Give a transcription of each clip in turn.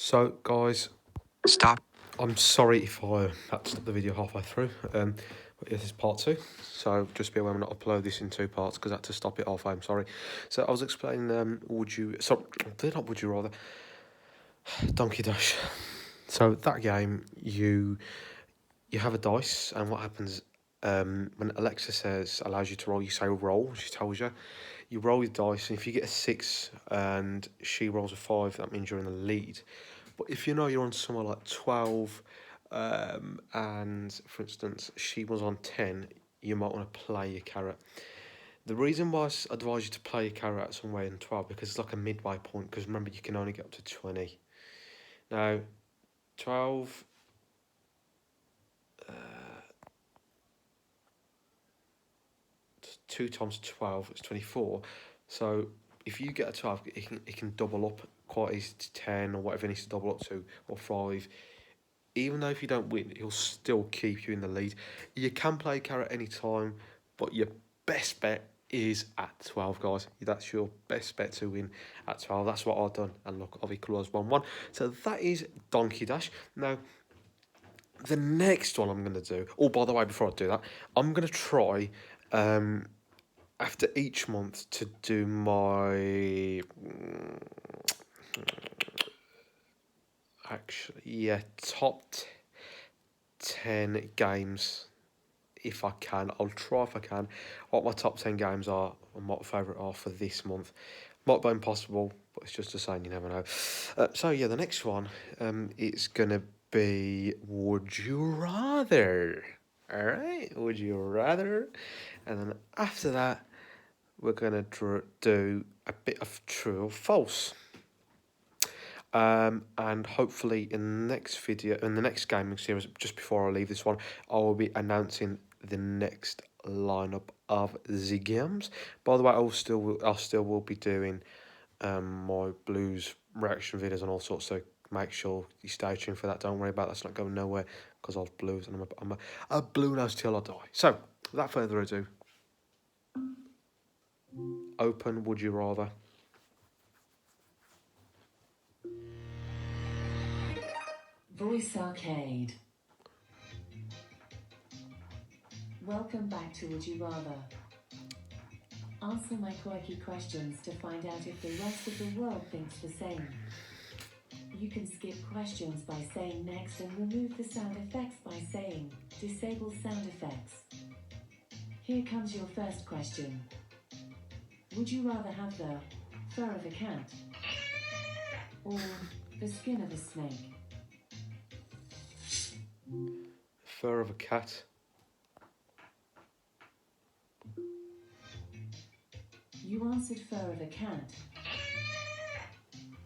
So, guys, Stop. I'm sorry if I had to stop the video halfway through. But this is part two, so just be aware I'm not upload this in two parts because I had to stop it halfway. I'm sorry. So I was explaining, Donkey Dash. So that game, you have a dice, and what happens when Alexa allows you to roll, you say roll. She tells you, you roll your dice, and if you get a 6 and she rolls a 5, that means you're in the lead. But if you know you're on somewhere like 12, and for instance she was on 10, you might want to play your carrot. The reason why I advise you to play your carrot at somewhere in 12 because it's like a midway point. Because remember, you can only get up to 20. Now, 12. 2 times 12 is 24. So if you get a 12, it can double up quite easy to 10 or whatever it needs to double up to, or 5. Even though if you don't win, he'll still keep you in the lead. You can play carrot any time, but your best bet is at 12, guys. That's your best bet to win at 12. That's what I've done. And look, I've equalised 1-1. So that is Donkey Dash. Now, the next one I'm going to do... Oh, by the way, before I do that, I'm going to try... after each month to do my... top 10 games, if I can. I'll try if I can. What my top 10 games are and what my favourite are for this month. Might be impossible, but it's just a saying, you never know. So yeah, the next one, it's gonna be Would You Rather. Alright, Would You Rather. And then after that, we're gonna do a bit of True or False. And hopefully in the next video, in the next gaming series, just before I leave this one, I will be announcing the next lineup of the games. By the way, I still will be doing my blues reaction videos and all sorts. So make sure you stay tuned for that. Don't worry about that. That's not going nowhere because I was blues and I'm a blue nose till I die. So without further ado, open Would You Rather. Voice Arcade. Welcome back to Would You Rather. Answer my quirky questions to find out if the rest of the world thinks the same. You can skip questions by saying next and remove the sound effects by saying disable sound effects. Here comes your first question. Would you rather have the fur of a cat or the skin of a snake? Fur of a cat. You answered fur of a cat.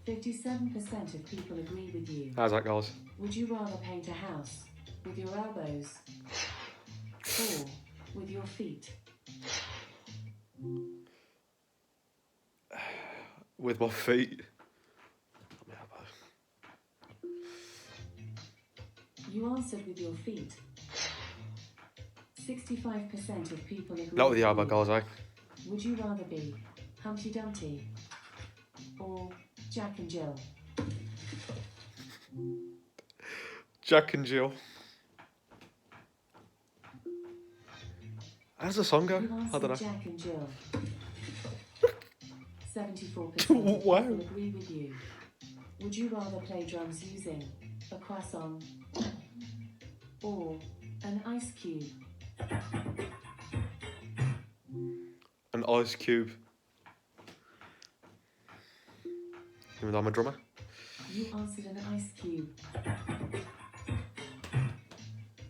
57% of people agree with you. How's that, guys? Would you rather paint a house with your elbows or with your feet? With my feet. You answered with your feet. 65% of people agree Not with the elbow, you. guys, eh? Would you rather be Humpty Dumpty or Jack and Jill? Jack and Jill. How's the song go? You I don't know. Jack and Jill. 74% of Wow. people agree with you. Would you rather play drums using a croissant or an ice cube? An ice cube. Even though I'm a drummer. You answered an ice cube.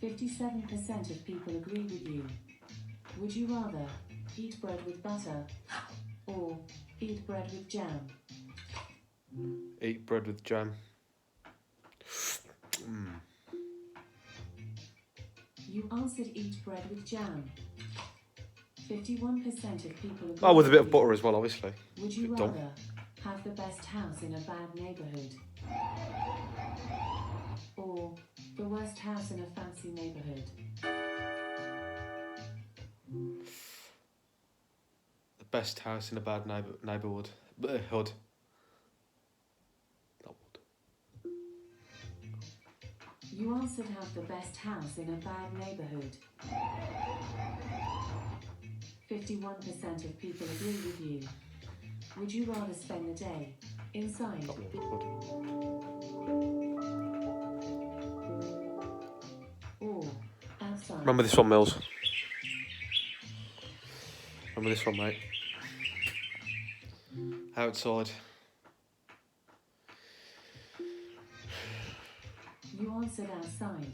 57% of people agree with you. Would you rather eat bread with butter or eat bread with jam? Eat bread with jam. You answered eat bread with jam. 51% of people agree. Oh, with a bit of you. butter as well, obviously. Would you Bit dumb. rather have the best house in a bad neighbourhood or the worst house in a fancy neighbourhood? The best house in a bad neighbourhood. Hood. Not wood. You answered have the best house in a bad neighborhood. 51% of people agree with you. Would you rather spend the day inside or outside? Remember this one, Mills. Remember this one, mate. Outside. You answered outside.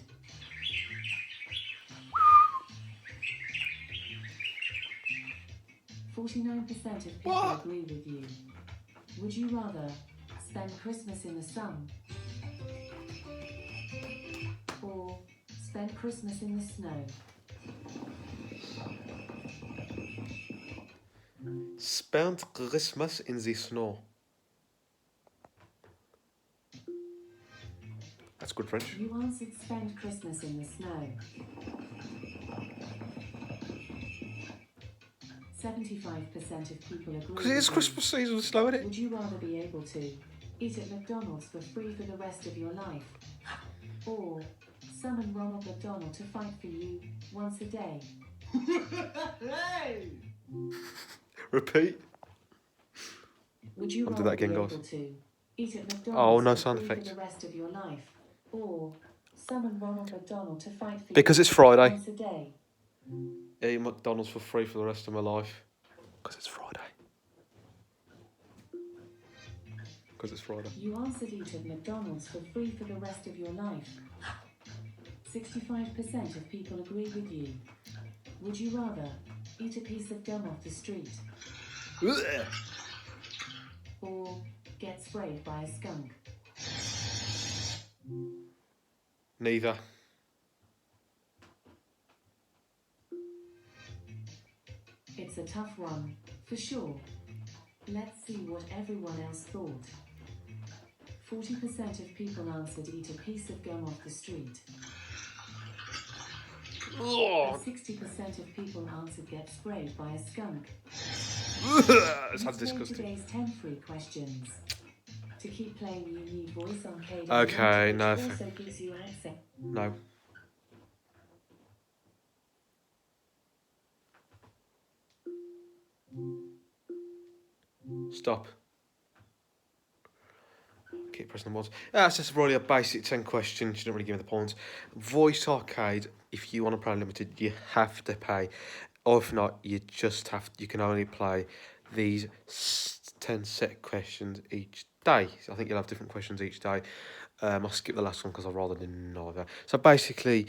49% of people agree with you. Would you rather spend Christmas in the sun or spend Christmas in the snow? Spend Christmas in the snow. That's good French. You answered spend Christmas in the snow. 75% of people agree. Because it is Christmas season, with snow in it. Would you rather be able to eat at McDonald's for free for the rest of your life, or summon Ronald McDonald to fight for you once a day? Repeat. Would you I'll do rather that again, be guys. able to eat at McDonald's Oh, no for sound free effects. for the rest of your life, or summon Ronald McDonald to fight for Because you it's Friday. once a day? Eat McDonald's for free for the rest of my life. Because it's Friday. Because it's Friday. You answered eat at McDonald's for free for the rest of your life. 65% of people agree with you. Would you rather eat a piece of gum off the street or get sprayed by a skunk? Neither. It's a tough one, for sure. Let's see what everyone else thought. 40% of people answered eat a piece of gum off the street. Ugh. 60% of people answered get sprayed by a skunk. It's Let's play disgusting. today's 10 free questions. To keep playing, you need voice on KW. Okay, no. Which also gives you access. No. Stop. Keep pressing the buttons. That's just really a basic 10 questions. You don't really give me the points. Voice Arcade, if you want to play unlimited, you have to pay. Or if not, you just have. You can only play these 10 set questions each day. So I think you'll have different questions each day. I'll skip the last one because I'd rather than neither. So basically,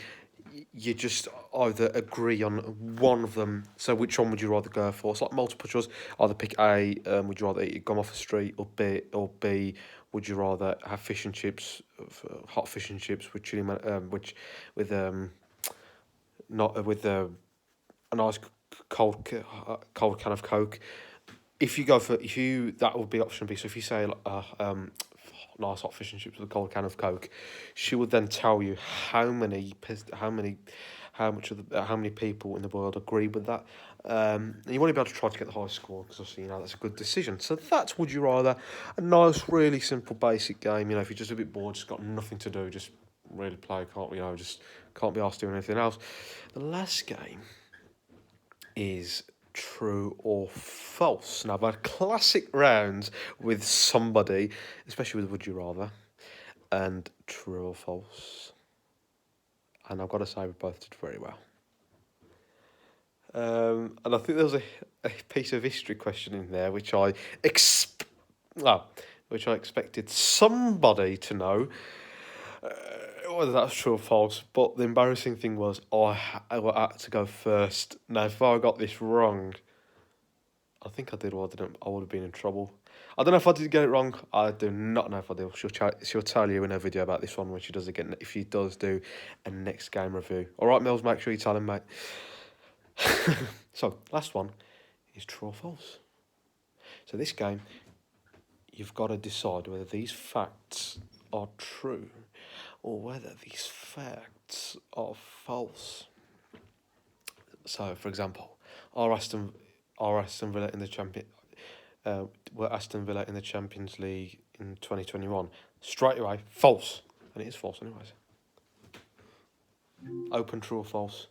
you just either agree on one of them. So which one would you rather go for? It's like multiple choice. Either pick A, would you rather eat gum off the street, or B, would you rather have fish and chips, hot fish and chips with chili, not with a nice cold can of Coke. If you go for that would be option B. So if you say nice hot fish and chips with a cold can of Coke, she would then tell you how many people in the world agree with that. And you want to be able to try to get the highest score because obviously that's a good decision. So that's Would You Rather, a nice, really simple, basic game. If you're just a bit bored, just got nothing to do, just really play. Can't be asked doing anything else. The last game is True or False. Now, I've had classic rounds with somebody, especially with Would You Rather, and True or False. And I've got to say, we both did very well. And I think there was a piece of history question in there, which I expected somebody to know whether that's true or false. But the embarrassing thing was I had to go first. Now, if I got this wrong, I think I did or I didn't, I would have been in trouble. I don't know if I did get it wrong. I do not know if I did. She'll tell you in her video about this one when she does again, if she does do a next game review. All right, Mills, make sure you tell him, mate. So, last one is true or false. So this game, you've got to decide whether these facts are true or whether these facts are false. So, for example, are Aston Villa in the Champions League in 2021? Straight away, false. And it is false anyways. Open, true or false?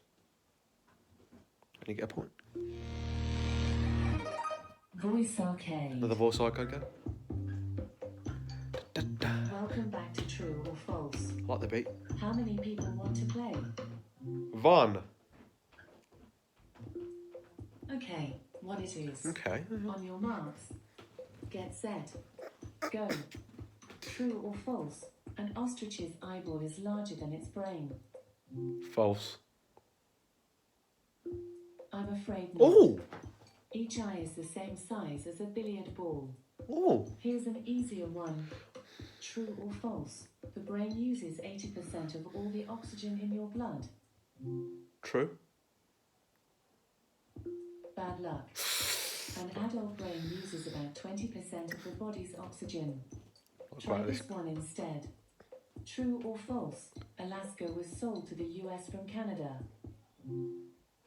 And you get a point. Voice Arcade. Another voice arcade game. Welcome back to True or False. I like the beat. How many people want to play? One. Okay, what it is. Okay. On your marks, get set, go. True or false? An ostrich's eyeball is larger than its brain. False. I'm afraid not. Oh. Each eye is the same size as a billiard ball. Oh. Here's an easier one. True or false? The brain uses 80% of all the oxygen in your blood. True. Bad luck. An adult brain uses about 20% of the body's oxygen. Try this one instead. True or false? Alaska was sold to the US from Canada.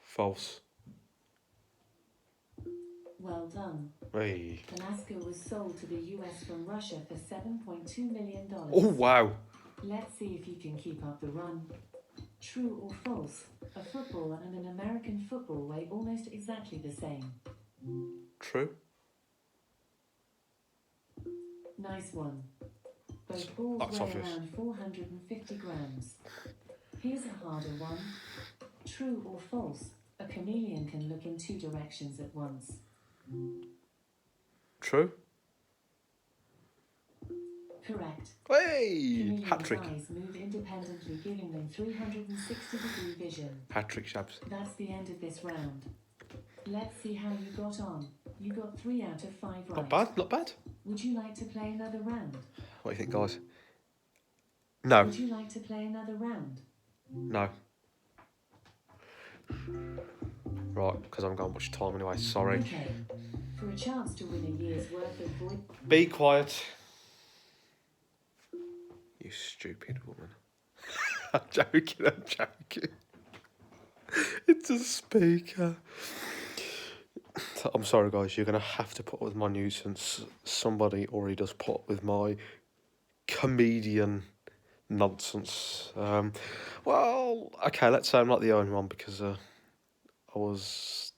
False. Well done. Hey. Alaska was sold to the US from Russia for $7.2 million. Oh, wow. Let's see if you can keep up the run. True or false? A football and an American football weigh almost exactly the same. True. Nice one. Both balls That's weigh obvious. around 450 grams. Here's a harder one. True or false? A chameleon can look in two directions at once. True. Correct. Hey. Chameleons' Hat trick. eyes move independently, giving them 360-degree vision. Hat trick, Shabs. That's the end of this round. Let's see how you got on. You got 3 out of 5 right. Not bad, not bad. Would you like to play another round? What do you think, guys? No. Would you like to play another round? No. Right, because I'm going much time anyway, sorry. Okay. For a chance to win a year's worth of voice... Be quiet. You stupid woman. I'm joking, I'm joking. It's a speaker. I'm sorry, guys, you're going to have to put up with my nuisance. Somebody already does put up with my comedian nonsense. Well, okay, let's say I'm not the only one because I was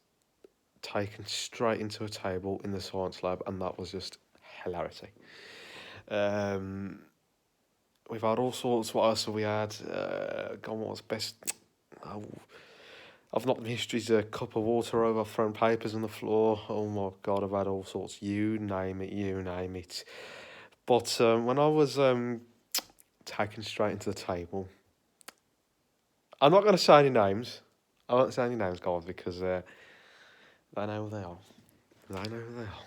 taken straight into a table in the science lab and that was just hilarity. We've had all sorts. What else have we had? God, what was best? Oh, I've knocked the history's a cup of water over. I've thrown papers on the floor. Oh my God, I've had all sorts. You name it, you name it. But when I was taken straight into the table, I'm not going to say any names. I won't say any names, guys, because they know who they are. They know who they are.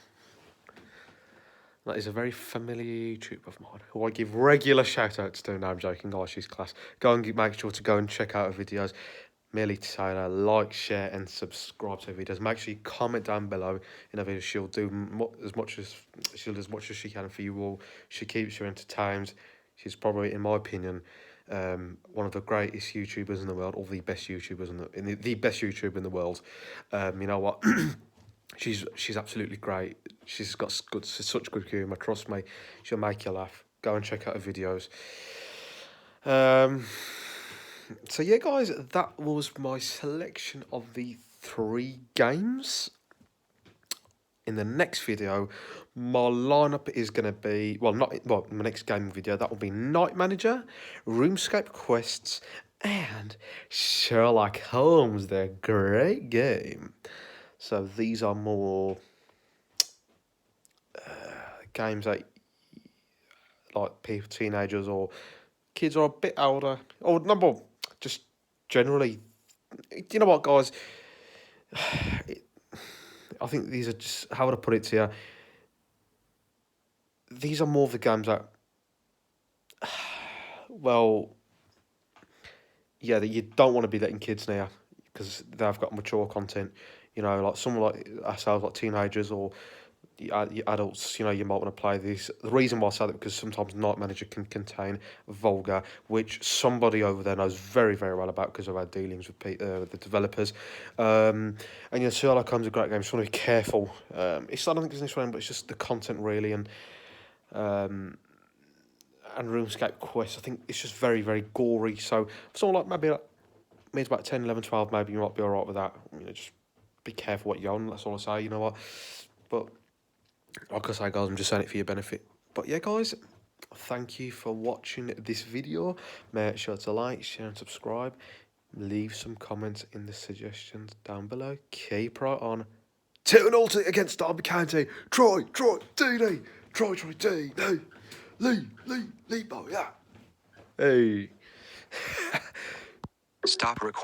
That is a very familiar YouTuber of mine, who I give regular shout-outs to. No, I'm joking, guys, she's class. Go and make sure to go and check out her videos. Merely to say that, like, share, and subscribe to her videos. Make sure you comment down below in her videos. She'll do as much as she can for you all. She keeps you entertained. She's probably, in my opinion, one of the greatest YouTubers in the world, or the best YouTubers the best YouTuber in the world. You know what? She's absolutely great. She's got such good humour. Trust me, she'll make you laugh. Go and check out her videos. So yeah, guys, that was my selection of the 3 games. In the next video, my lineup is going to be my next gaming video, that will be Night Manager, RuneScape Quests, and Sherlock Holmes, the great game. So these are more games that like people, teenagers or kids are a bit older, or number just generally. You know what, guys? I think these are just, how would I put it to you? These are more of the games that, well, yeah, that you don't want to be letting kids near because they've got mature content. You know, like someone like ourselves, like teenagers or the adults, you know, you might want to play this. The reason why I say that because sometimes Night Manager can contain vulgar, which somebody over there knows very, very well about because I've had dealings with the developers. And you know, Sherlock Holmes is a great game. Just want to be careful. I don't think it's this one, but it's just the content really, and and RuneScape Quest, I think it's just very, very gory. So for someone like maybe like me, it's about 10, 11, 12, maybe you might be alright with that. You know, just be careful what you're on, that's all I say, you know what. But like I say, guys, I'm just saying it for your benefit. But yeah, guys, thank you for watching this video. Make sure to like, share and subscribe. Leave some comments in the suggestions down below. Keep right on. 2-0 against Derby County. Troy, DD. Troy, DD. Lee, boy, yeah. Hey. Stop recording.